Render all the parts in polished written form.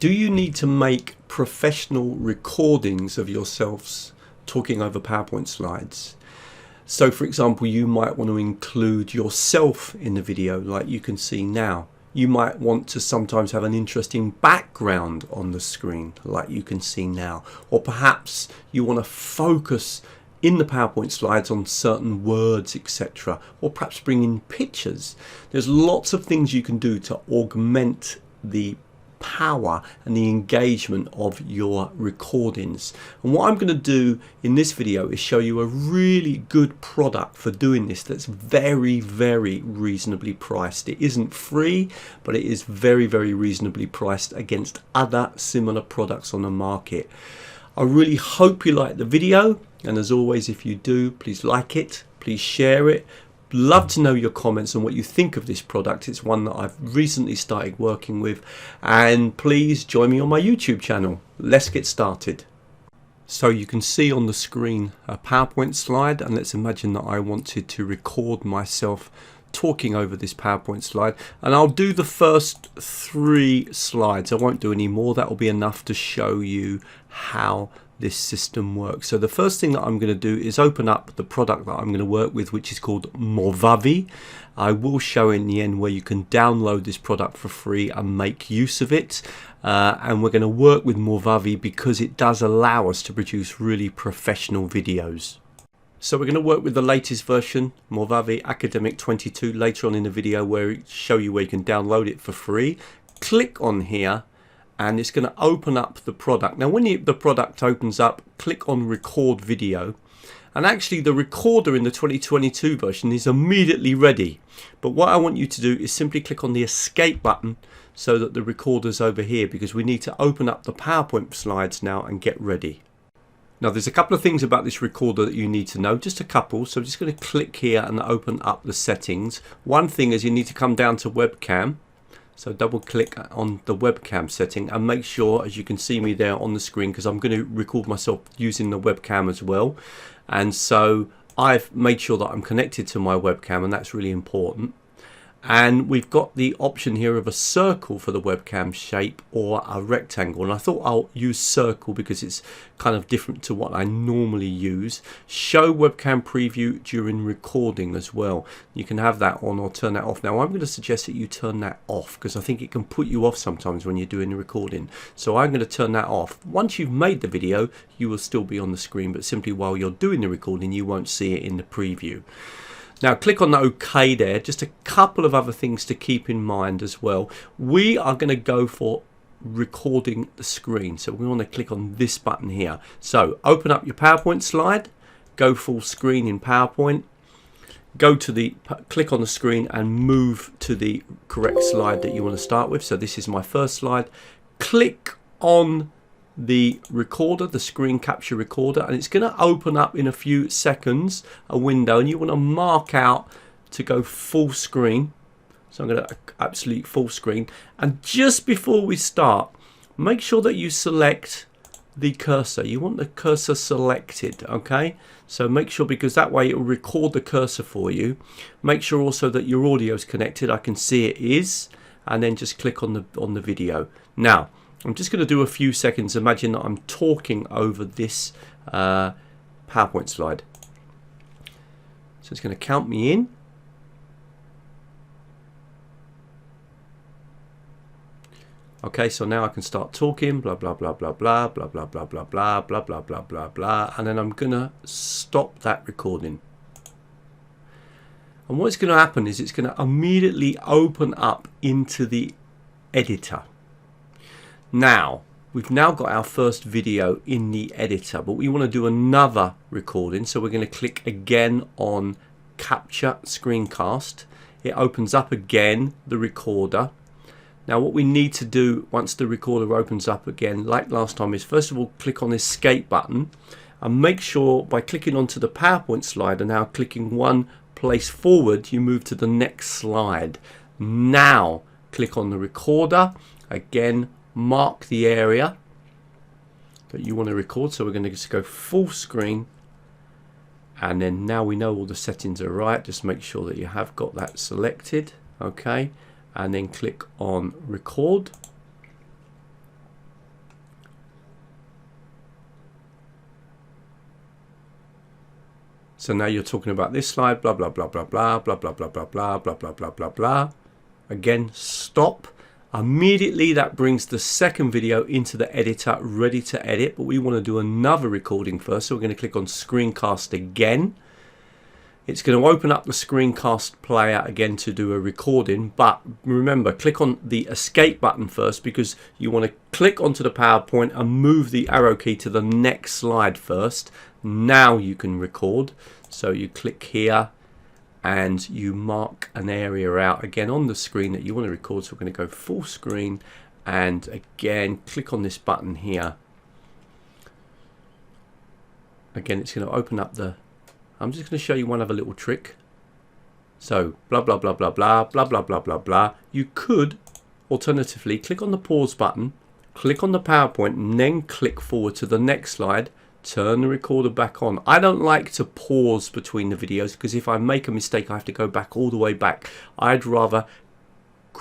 Do you need to make professional recordings of yourselves talking over PowerPoint slides? So for example, you might want to include yourself in the video like you can see now. You might want to sometimes have an interesting background on the screen like you can see now. Or perhaps you want to focus in the PowerPoint slides on certain words, etc. Or perhaps bring in pictures. There's lots of things you can do to augment the power and the engagement of your recordings. And what I'm going to do in this video is show you a really good product for doing this that's very, very reasonably priced. It isn't free, but it is very, very reasonably priced against other similar products on the market. I really hope you like the video, and as always, if you do, please like it, please share it. Love to know your comments on what you think of this product. It's one that I've recently started working with, and please join me on my YouTube channel. Let's get started. So you can see on the screen a PowerPoint slide, and let's imagine that I wanted to record myself talking over this PowerPoint slide, and I'll do the first 3 slides. I won't do any more. That will be enough to show you how this system works. So the first thing that I'm going to do is open up the product that I'm going to work with, which is called Movavi. I will show in the end where you can download this product for free and make use of it. And we're going to work with Movavi because it does allow us to produce really professional videos. So we're going to work with the latest version, Movavi Academic 22, later on in the video, where it show you where you can download it for free. Click on here and it's going to open up the product. Now when the product opens up, click on record video, and actually the recorder in the 2022 version is immediately ready. But what I want you to do is simply click on the escape button so that the recorder's over here, because we need to open up the PowerPoint slides now and get ready. Now there's a couple of things about this recorder that you need to know, just a couple. So I'm just going to click here and open up the settings. One thing is you need to come down to webcam. So double click on the webcam setting and make sure, as you can see me there on the screen, because I'm going to record myself using the webcam as well. And so I've made sure that I'm connected to my webcam, and that's really important. And we've got the option here of a circle for the webcam shape or a rectangle, and I thought I'll use circle because it's kind of different to what I normally use. Show webcam preview during recording as well. You can have that on or turn that off. Now I'm going to suggest that you turn that off because I think it can put you off sometimes when you're doing the recording. So I'm going to turn that off. Once you've made the video, you will still be on the screen, but simply while you're doing the recording you won't see it in the preview. Now click on the OK there. Just a couple of other things to keep in mind as well. We are going to go for recording the screen. So we want to click on this button here. So open up your PowerPoint slide, go full screen in PowerPoint, go to the, click on the screen and move to the correct slide that you want to start with. So this is my first slide. Click on the recorder, the screen capture recorder, and it's going to open up in a few seconds a window, and you want to mark out to go full screen. So I'm going to absolute full screen, and just before we start, make sure that you select the cursor. You want the cursor selected, okay? So make sure, because that way it will record the cursor for you. Make sure also that your audio is connected. I can see it is, and then just click on the video. Now I'm just going to do a few seconds. Imagine that I'm talking over this PowerPoint slide. So it's going to count me in. Okay, so now I can start talking, blah, blah, blah, blah, blah, blah, blah, blah, blah, blah, blah, blah, blah, blah, blah, and then I'm going to stop that recording. And what's going to happen is it's going to immediately open up into the editor. Now, we've now got our first video in the editor, but we want to do another recording. So we're going to click again on Capture Screencast. It opens up again the recorder. Now what we need to do once the recorder opens up again, like last time, is first of all click on the escape button and make sure by clicking onto the PowerPoint slide and now clicking one place forward, you move to the next slide. Now click on the recorder again. Mark the area that you want to record. So we're going to just go full screen, and then now we know all the settings are right. Just make sure that you have got that selected, okay, and then click on record. So now you're talking about this slide, blah, blah, blah, blah, blah, blah, blah, blah, blah, blah, blah, blah, blah, blah, blah. Again, stop. Immediately that brings the second video into the editor, ready to edit, but we want to do another recording first. So we're going to click on screencast again. It's going to open up the screencast player again to do a recording, but remember, click on the escape button first because you want to click onto the PowerPoint and move the arrow key to the next slide first. Now you can record. So you click here and you mark an area out again on the screen that you want to record. So we're going to go full screen and again click on this button here. Again, it's going to open up the, I'm just going to show you one other little trick. So blah blah blah blah blah blah blah blah blah blah. You could alternatively click on the pause button, click on the PowerPoint and then click forward to the next slide. Turn the recorder back on. I don't like to pause between the videos because if I make a mistake I have to go back all the way back. I'd rather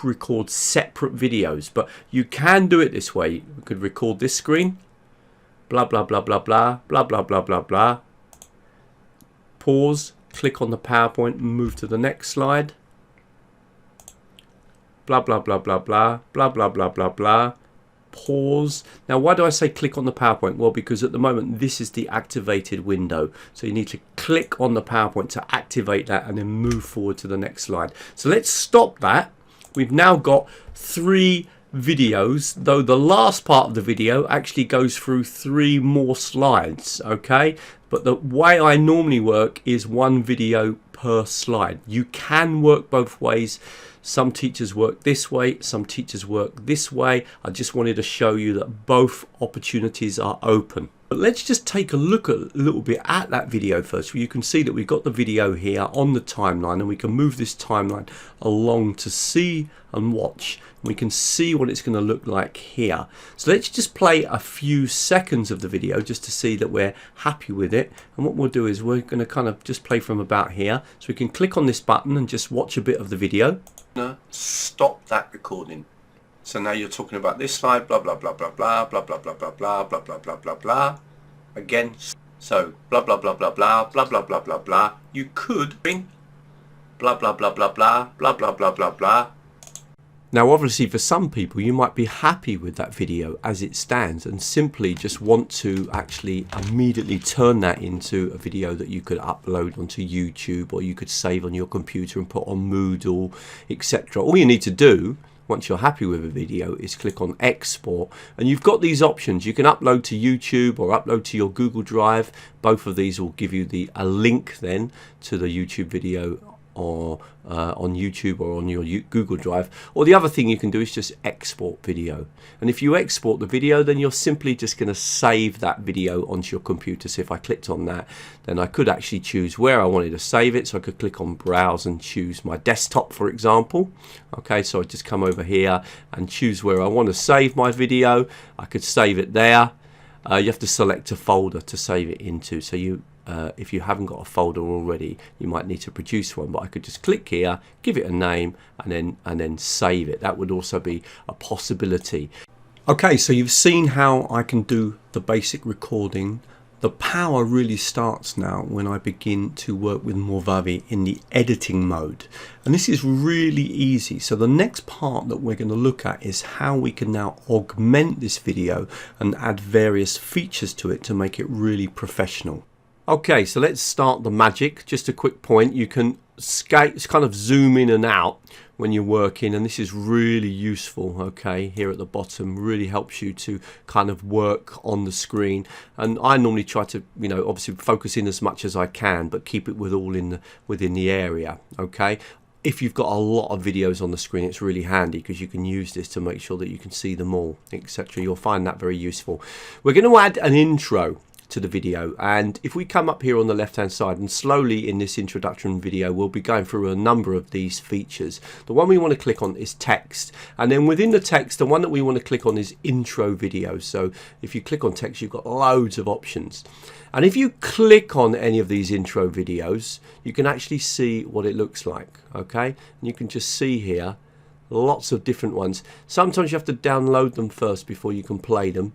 record separate videos, but you can do it this way. We could record this screen, blah blah blah blah blah blah blah blah blah blah, pause, click on the PowerPoint and move to the next slide, blah blah blah blah blah blah blah blah blah blah, pause. Now why do I say click on the PowerPoint? Well, because at the moment this is the activated window, so you need to click on the PowerPoint to activate that and then move forward to the next slide. So let's stop that. We've now got 3 videos, though the last part of the video actually goes through 3 more slides, okay? But the way I normally work is 1 video per slide. You can work both ways. Some teachers work this way, some teachers work this way. I just wanted to show you that both opportunities are open. But let's just take a look a little bit at that video first. You can see that we've got the video here on the timeline and we can move this timeline along to see and watch. We can see what it's going to look like here. So let's just play a few seconds of the video just to see that we're happy with it. And what we'll do is we're going to kind of just play from about here. So we can click on this button and just watch a bit of the video. Stop that recording. So now you're talking about this slide, blah blah blah blah blah blah blah blah blah blah blah blah blah blah blah. Again, so blah blah blah blah blah blah blah blah blah blah. You could bring blah blah blah blah blah blah blah blah blah blah. Now obviously for some people you might be happy with that video as it stands and simply just want to actually immediately turn that into a video that you could upload onto YouTube or you could save on your computer and put on Moodle, etc. All you need to do once you're happy with a video is click on export and you've got these options. You can upload to YouTube or upload to your Google Drive. Both of these will give you a link then to the YouTube video or on YouTube or on your Google Drive. Or the other thing you can do is just export video, and if you export the video then you're simply just going to save that video onto your computer. So if I clicked on that, then I could actually choose where I wanted to save it. So I could click on browse and choose my desktop, for example. Okay, so I just come over here and choose where I want to save my video. I could save it there. You have to select a folder to save it into. So if you haven't got a folder already, you might need to produce one, but I could just click here, give it a name and then save it. That would also be a possibility. Okay, so you've seen how I can do the basic recording. The power really starts now when I begin to work with Movavi in the editing mode, and this is really easy. So the next part that we're going to look at is how we can now augment this video and add various features to it to make it really professional. Okay, so let's start the magic. Just a quick point, you can kind of zoom in and out when you're working, and this is really useful. Okay, here at the bottom really helps you to kind of work on the screen, and I normally try to, you know, obviously focus in as much as I can but keep it within the area. Okay, if you've got a lot of videos on the screen, it's really handy because you can use this to make sure that you can see them all, etc. You'll find that very useful. We're going to add an intro to the video, and if we come up here on the left hand side and slowly in this introduction video we'll be going through a number of these features. The one we want to click on is text, and then within the text the one that we want to click on is intro video. So if you click on text you've got loads of options, and if you click on any of these intro videos you can actually see what it looks like. Okay, and you can just see here lots of different ones. Sometimes you have to download them first before you can play them.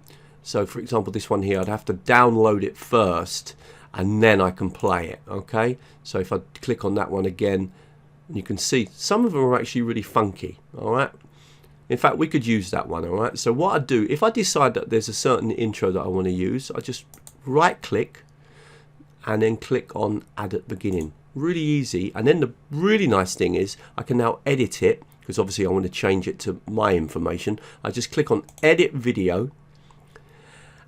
So for example this one here, I'd have to download it first and then I can play it. Okay, so if I click on that one again, you can see some of them are actually really funky. All right, in fact we could use that one. All right, so what I do, if I decide that there's a certain intro that I want to use, I just right click and then click on add at beginning. Really easy. And then the really nice thing is I can now edit it, because obviously I want to change it to my information. I just click on edit video,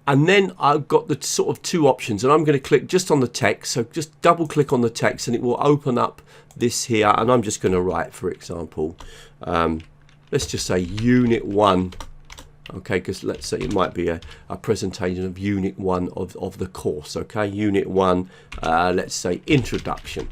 and then I've got the sort of two options, and I'm going to click just on the text. So just double click on the text and it will open up this here, and I'm just going to write, for example, let's just say unit 1. Okay, because let's say it might be a presentation of unit 1 of the course. Okay, unit 1, let's say introduction.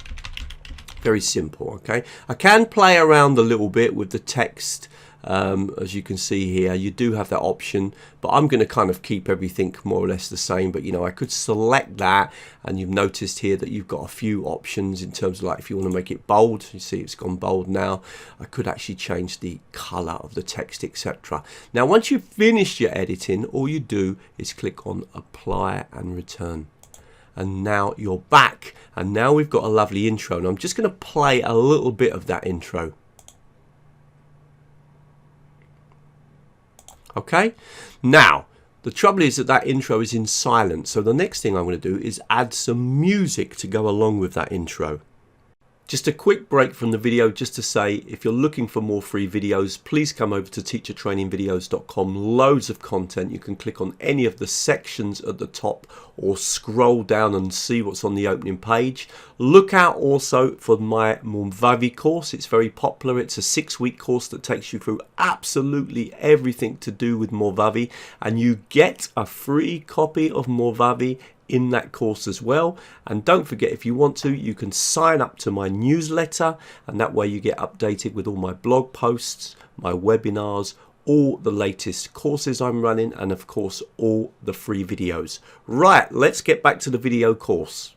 Very simple. Okay, I can play around a little bit with the text. As you can see here, you do have that option, but I'm going to kind of keep everything more or less the same. But you know, I could select that, and you've noticed here that you've got a few options in terms of, like, if you want to make it bold, you see it's gone bold now. I could actually change the color of the text, etc. Now once you've finished your editing, all you do is click on apply and return, and now you're back, and now we've got a lovely intro. And I'm just going to play a little bit of that intro. Okay, now the trouble is that that intro is in silence, so the next thing I'm going to do is add some music to go along with that intro. Just a quick break from the video just to say, if you're looking for more free videos, please come over to teachertrainingvideos.com. Loads of content. You can click on any of the sections at the top or scroll down and see what's on the opening page. Look out also for my Movavi course. It's very popular. It's a 6-week course that takes you through absolutely everything to do with Movavi, and you get a free copy of Movavi in that course as well. And don't forget, if you want to, you can sign up to my newsletter, and that way you get updated with all my blog posts, my webinars, all the latest courses I'm running, and of course all the free videos. Right, let's get back to the video course.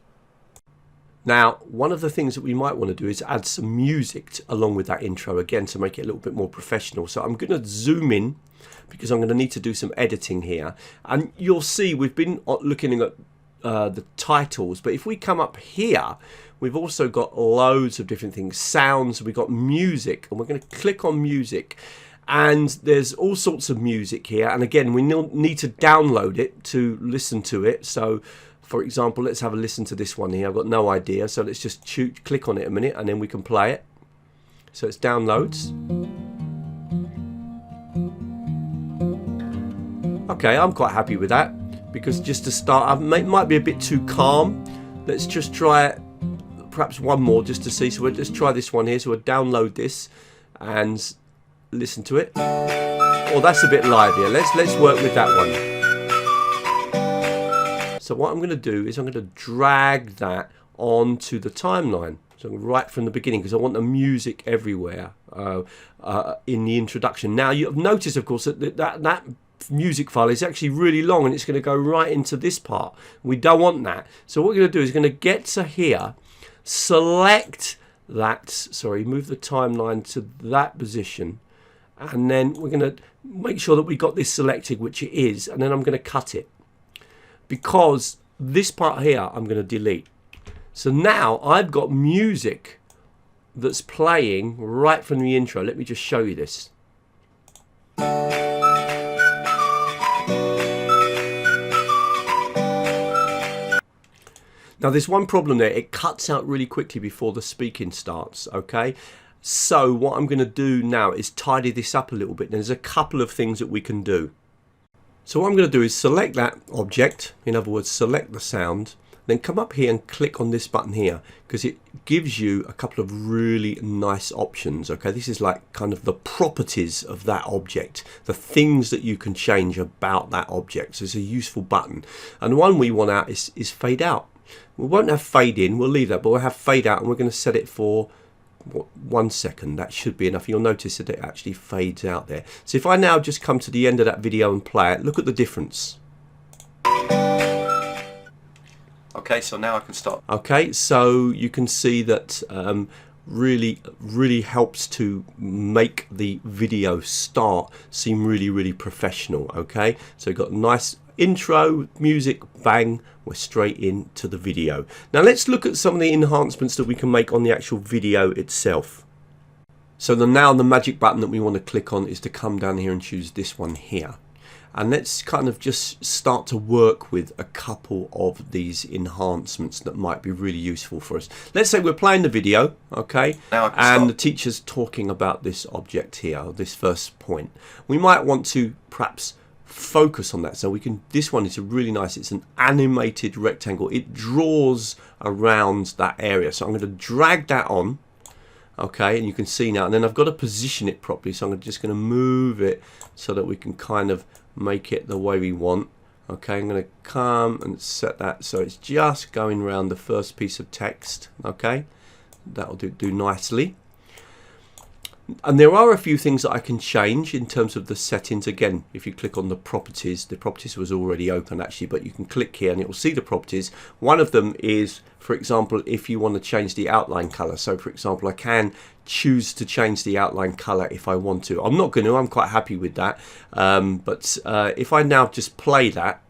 Now, one of the things that we might want to do is add some music along with that intro again to make it a little bit more professional. So I'm going to zoom in because I'm going to need to do some editing here, and you'll see we've been looking at the titles, but if we come up here, we've also got loads of different things, sounds, we've got music, and we're going to click on music, and there's all sorts of music here. And again, we need to download it to listen to it. So for example, let's have a listen to this one here. I've got no idea, so let's just click on it a minute and then we can play it. So it's downloads. Okay, I'm quite happy with that, because just to start, it might be a bit too calm. Let's just try it, perhaps one more just to see. So we'll just try this one here. So we'll download this and listen to it. Oh, that's a bit livelier. Let's work with that one. So what I'm going to do is I'm going to drag that onto the timeline. So right from the beginning, because I want the music everywhere in the introduction. Now you have noticed, of course, that music file is actually really long, and it's going to go right into this part. We don't want that. So what we're going to do is going to get to here, select that, sorry, move the timeline to that position, and then we're going to make sure that we got this selected, which it is, and then I'm going to cut it, because this part here I'm going to delete. So now I've got music that's playing right from the intro. Let me just show you this. Now there's one problem there, it cuts out really quickly before the speaking starts, okay? So what I'm going to do now is tidy this up a little bit. There's a couple of things that we can do. So what I'm going to do is select that object, in other words select the sound, then come up here and click on this button here, because it gives you a couple of really nice options, okay? This is like kind of the properties of that object, the things that you can change about that object. So it's a useful button. And the one we want out is fade out. We won't have fade in, we'll leave that, but we'll have fade out, and we're going to set it for 1 second. That should be enough. You'll notice that it actually fades out there. So if I now just come to the end of that video and play it, look at the difference. Okay, so now I can start. Okay, so you can see that really helps to make the video start seem really professional. Okay, so you've got nice intro, music, bang, we're straight into the video. Now let's look at some of the enhancements that we can make on the actual video itself. So now the magic button that we want to click on is to come down here and choose this one here. And let's kind of just start to work with a couple of these enhancements that might be really useful for us. Let's say we're playing the video, okay, and the teacher's talking about this object here, this first point. We might want to perhaps focus on that. So we can, this one is really nice, it's an animated rectangle. It draws around that area. So I'm going to drag that on. Okay, and you can see now, and then I've got to position it properly, so I'm just going to move it so that we can kind of make it the way we want. Okay, I'm going to come and set that so it's just going around the first piece of text. Okay, that'll do nicely. And there are a few things that I can change in terms of the settings. Again, if you click on the properties was already open actually, but you can click here and it will see the properties. One of them is, for example, if you want to change the outline color. So for example, I can choose to change the outline color if I want to. I'm not going to, I'm quite happy with that. But if I now just play that,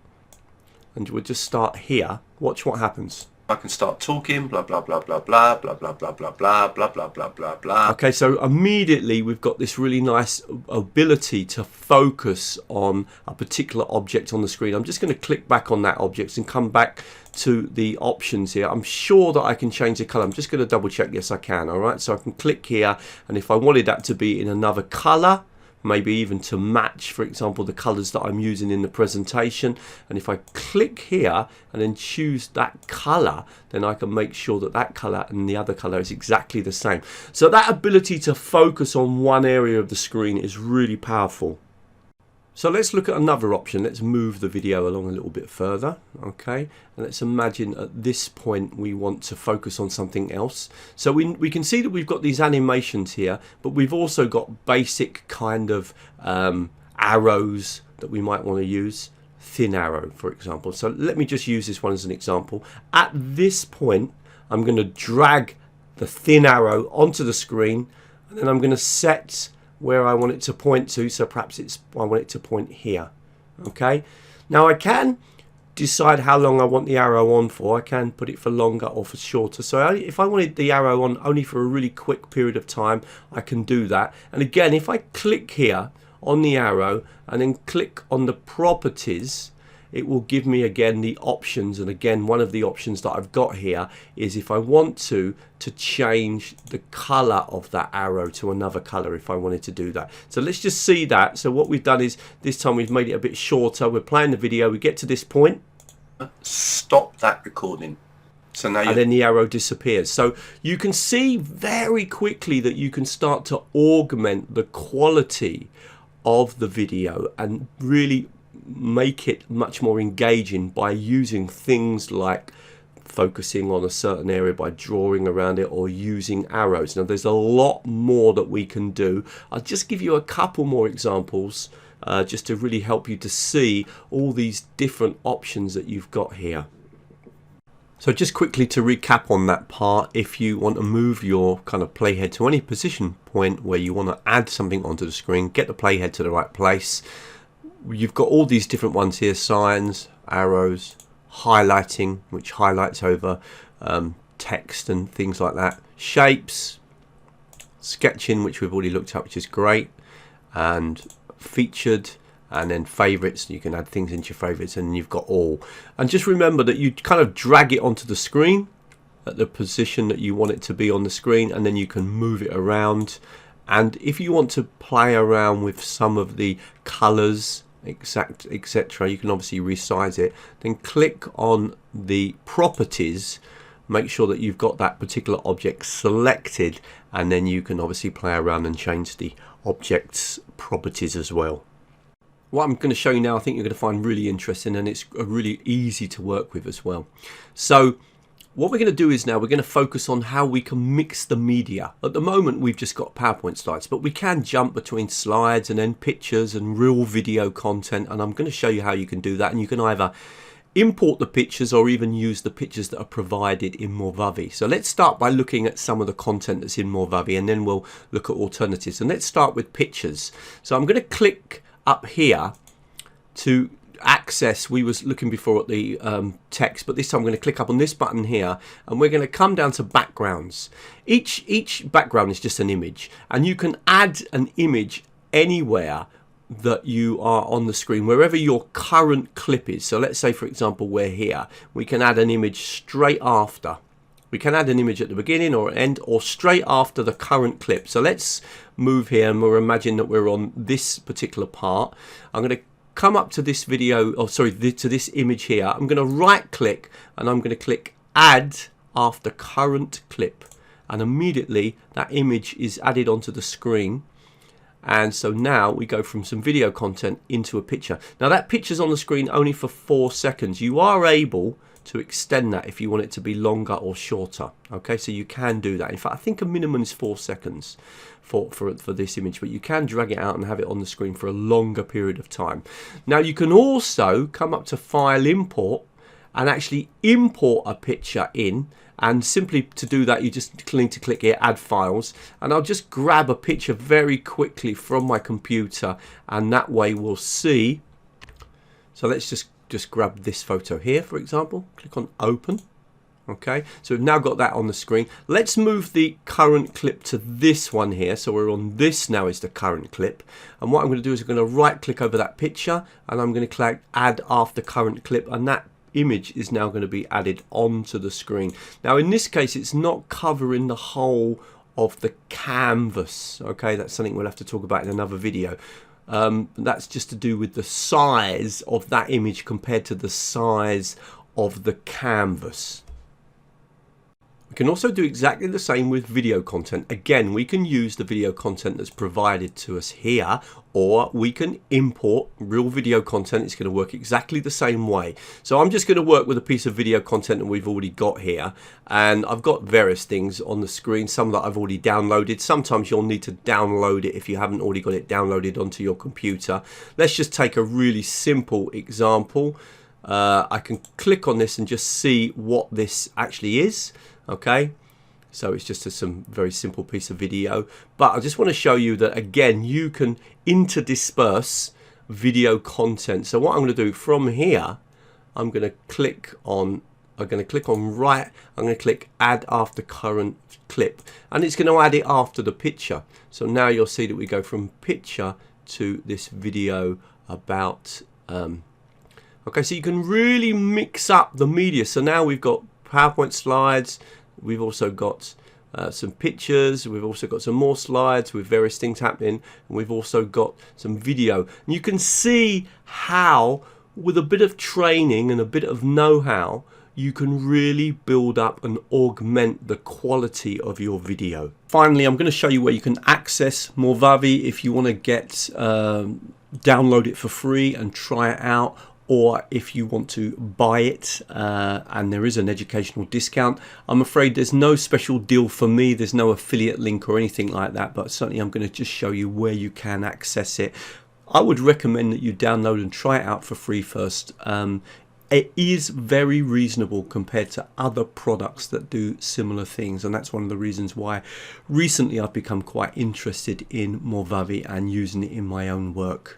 and we'll just start here, watch what happens. I can start talking, blah, blah, blah, blah, blah, blah, blah, blah, blah, blah, blah, blah, blah, blah, blah. Okay, so immediately we've got this really nice ability to focus on a particular object on the screen. I'm just going to click back on that object and come back to the options here. I'm sure that I can change the color. I'm just going to double check. Yes, I can. All right, so I can click here, and if I wanted that to be in another color, maybe even to match, for example, the colors that I'm using in the presentation, and if I click here and then choose that color, then I can make sure that that color and the other color is exactly the same. So that ability to focus on one area of the screen is really powerful. So let's look at another option. Let's move the video along a little bit further, okay? And let's imagine at this point we want to focus on something else. So we can see that we've got these animations here, but we've also got basic kind of arrows that we might want to use. Thin arrow, for example. So let me just use this one as an example. At this point, I'm going to drag the thin arrow onto the screen, and then I'm going to set where I want it to point to, so perhaps I want it to point here. Okay, now I can decide how long I want the arrow on for. I can put it for longer or for shorter. So if I wanted the arrow on only for a really quick period of time, I can do that. And again, if I click here on the arrow and then click on the properties, it will give me again the options. And again, one of the options that I've got here is if I want to change the color of that arrow to another color if I wanted to do that. So let's just see that. So what we've done is this time we've made it a bit shorter. We're playing the video, we get to this point, stop that recording. So now and then the arrow disappears. So you can see very quickly that you can start to augment the quality of the video and really make it much more engaging by using things like focusing on a certain area by drawing around it or using arrows. Now there's a lot more that we can do. I'll just give you a couple more examples just to really help you to see all these different options that you've got here. So just quickly to recap on that part, if you want to move your kind of playhead to any position point where you want to add something onto the screen, get the playhead to the right place. You've got all these different ones here: signs, arrows, highlighting, which highlights over text and things like that, shapes, sketching, which we've already looked at, which is great, and featured, and then favorites. You can add things into your favorites, and you've got all. And just remember that you kind of drag it onto the screen at the position that you want it to be on the screen, and then you can move it around. And if you want to play around with some of the colors, etc., you can obviously resize it. Then click on the properties, make sure that you've got that particular object selected, and then you can obviously play around and change the object's properties as well. What I'm going to show you now, I think you're going to find really interesting, and it's really easy to work with as well. So what we're going to do is now we're going to focus on how we can mix the media. At the moment we've just got PowerPoint slides, but we can jump between slides and then pictures and real video content, and I'm going to show you how you can do that. And you can either import the pictures or even use the pictures that are provided in Movavi. So let's start by looking at some of the content that's in Movavi, and then we'll look at alternatives. And let's start with pictures. So I'm going to click up here to access, we was looking before at the text, but this time I'm going to click up on this button here, and we're going to come down to backgrounds. Each background is just an image, and you can add an image anywhere that you are on the screen, wherever your current clip is. So let's say, for example, we're here. We can add an image straight after. We can add an image at the beginning or end, or straight after the current clip. So let's move here, and we'll imagine that we're on this particular part. I'm going to come up to this video, or sorry, to this image here. I'm going to right click, and I'm going to click add after current clip, and immediately that image is added onto the screen. And so now we go from some video content into a picture. Now that picture's on the screen only for 4 seconds. You are able to extend that if you want it to be longer or shorter. Okay, so you can do that. In fact, I think a minimum is 4 seconds for this image, but you can drag it out and have it on the screen for a longer period of time. Now you can also come up to File Import and actually import a picture in. And simply to do that, you just need to click here, Add Files, and I'll just grab a picture very quickly from my computer, and that way we'll see. So let's just grab this photo here, for example. Click on Open. Okay, so we've now got that on the screen. Let's move the current clip to this one here. So we're on this now is the current clip. And what I'm going to do is I'm going to right click over that picture, and I'm going to click Add After Current Clip, and that image is now going to be added onto the screen. Now in this case, it's not covering the whole of the canvas. Okay, that's something we'll have to talk about in another video. That's just to do with the size of that image compared to the size of the canvas. We can also do exactly the same with video content. Again, we can use the video content that's provided to us here, or we can import real video content. It's going to work exactly the same way. So I'm just going to work with a piece of video content that we've already got here, and I've got various things on the screen, some that I've already downloaded. Sometimes you'll need to download it if you haven't already got it downloaded onto your computer. Let's just take a really simple example. I can click on this and just see what this actually is. Okay, so it's just some very simple piece of video, but I just want to show you that again you can interdisperse video content. So what I'm going to do from here, I'm going to click on right, I'm going to click Add After Current Clip, and it's going to add it after the picture. So now you'll see that we go from picture to this video about okay, so you can really mix up the media. So now we've got PowerPoint slides, we've also got some pictures, we've also got some more slides with various things happening, and we've also got some video. And you can see how, with a bit of training and a bit of know-how, you can really build up and augment the quality of your video. Finally, I'm going to show you where you can access Movavi if you want to get download it for free and try it out, or if you want to buy it, and there is an educational discount. I'm afraid there's no special deal for me, there's no affiliate link or anything like that, but certainly I'm going to just show you where you can access it. I would recommend that you download and try it out for free first. It is very reasonable compared to other products that do similar things, and that's one of the reasons why recently I've become quite interested in Movavi and using it in my own work.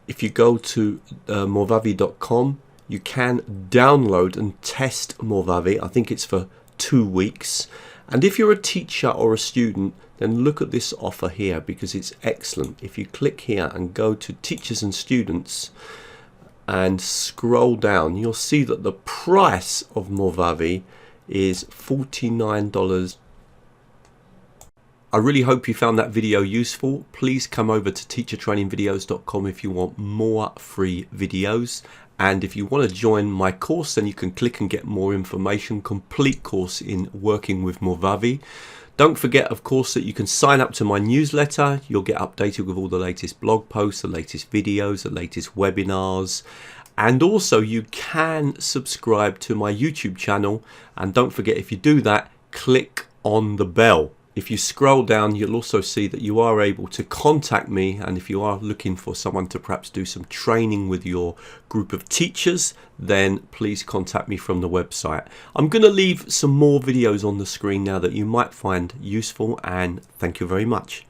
If you go to movavi.com, you can download and test Movavi. I think it's for 2 weeks. And if you're a teacher or a student, then look at this offer here because it's excellent. If you click here and go to Teachers and Students and scroll down, you'll see that the price of Movavi is $49. I really hope you found that video useful. Please come over to teachertrainingvideos.com if you want more free videos. And if you want to join my course, then you can click and get more information, complete course in working with Movavi. Don't forget, of course, that you can sign up to my newsletter. You'll get updated with all the latest blog posts, the latest videos, the latest webinars. And also you can subscribe to my YouTube channel. And don't forget, if you do that, click on the bell. If you scroll down, you'll also see that you are able to contact me, and if you are looking for someone to perhaps do some training with your group of teachers, then please contact me from the website. I'm going to leave some more videos on the screen now that you might find useful, and thank you very much.